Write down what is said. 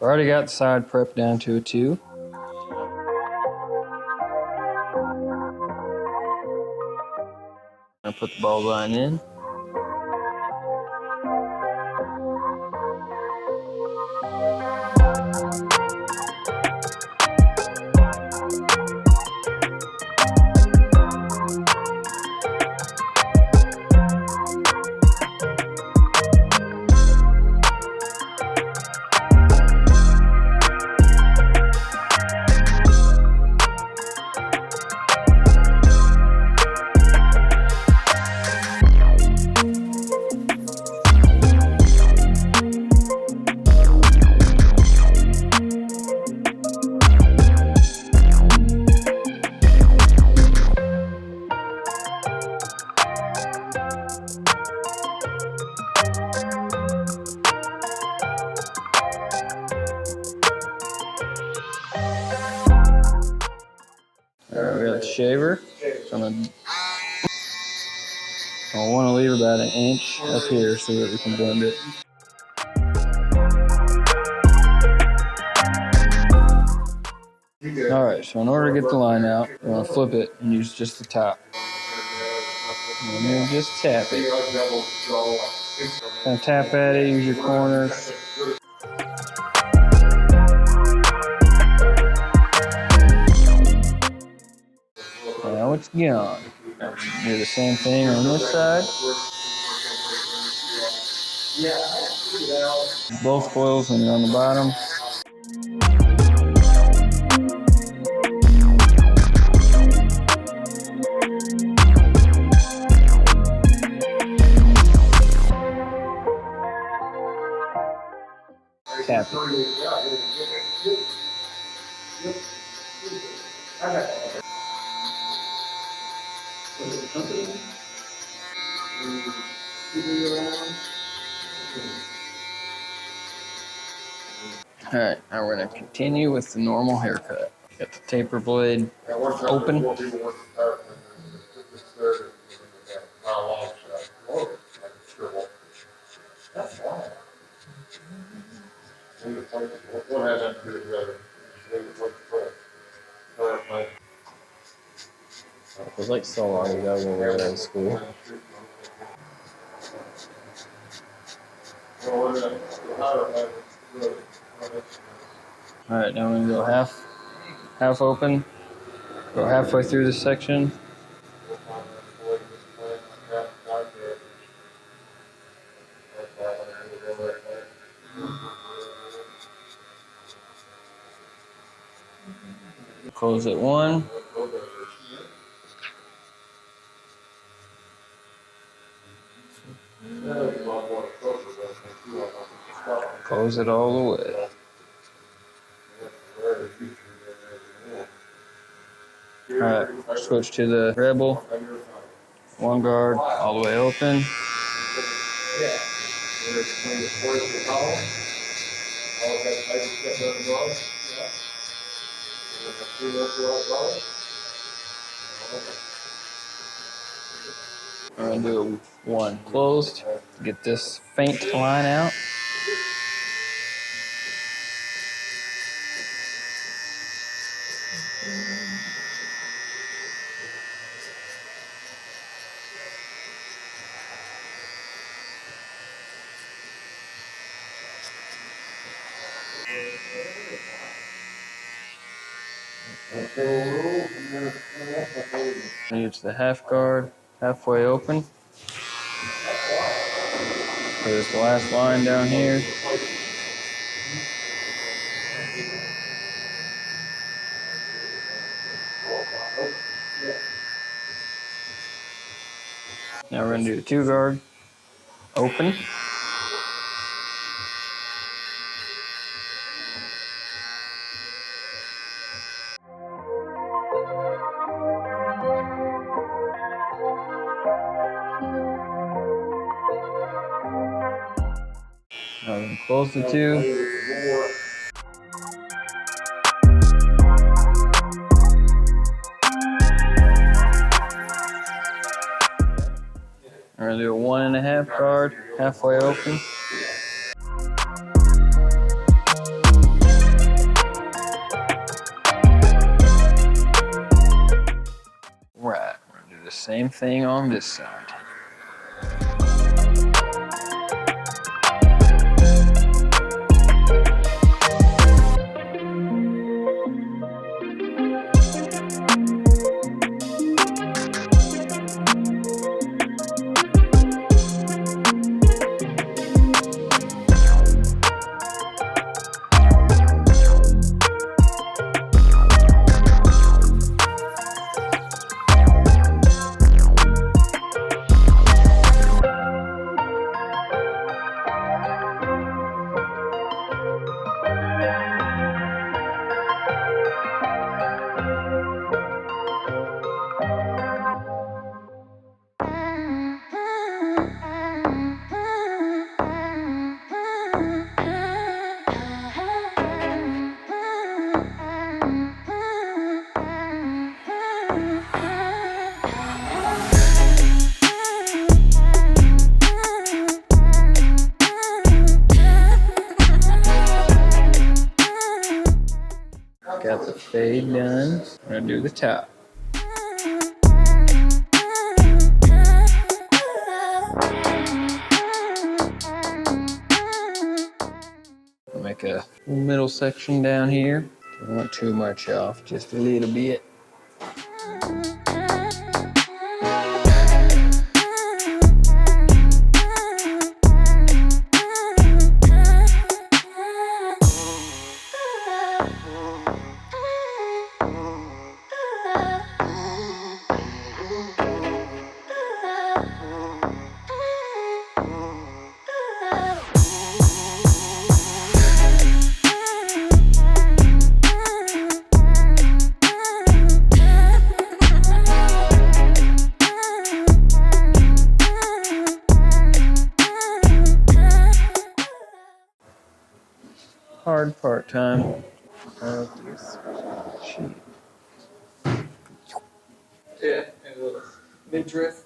I already got the side prepped down to a 2. I put the ball line in. Alright, we got the shaver. So I want to leave about an inch up here so that we can blend it. Alright, so in order to get the line out, we're going to flip it and use just the top. And then just tap it. Kind of tap at it, use your corners. Now it's gone. Do the same thing on this side. Both coils when you're on the bottom. Tap it. Alright, now we're going to continue with the normal haircut. Got the taper blade open. It was like so long ago when we were in school. Alright, now we're going to go half open. Go halfway through this section. Close at 1. Close it all the way. Alright, switch to the Rebel. 1 guard, all the way open. I'm going to do 1 closed to get this faint line out. Use the half guard, halfway open. There's the last line down here. Now we're going to do the 2 guard, open. Now we're going to close the 2. We're going to do a 1.5 guard, halfway open. same thing on this side. Got the fade done. I'm gonna do the top. I'll make a middle section down here. Don't want too much off, just a little bit. Hard part time. Yeah, midriff.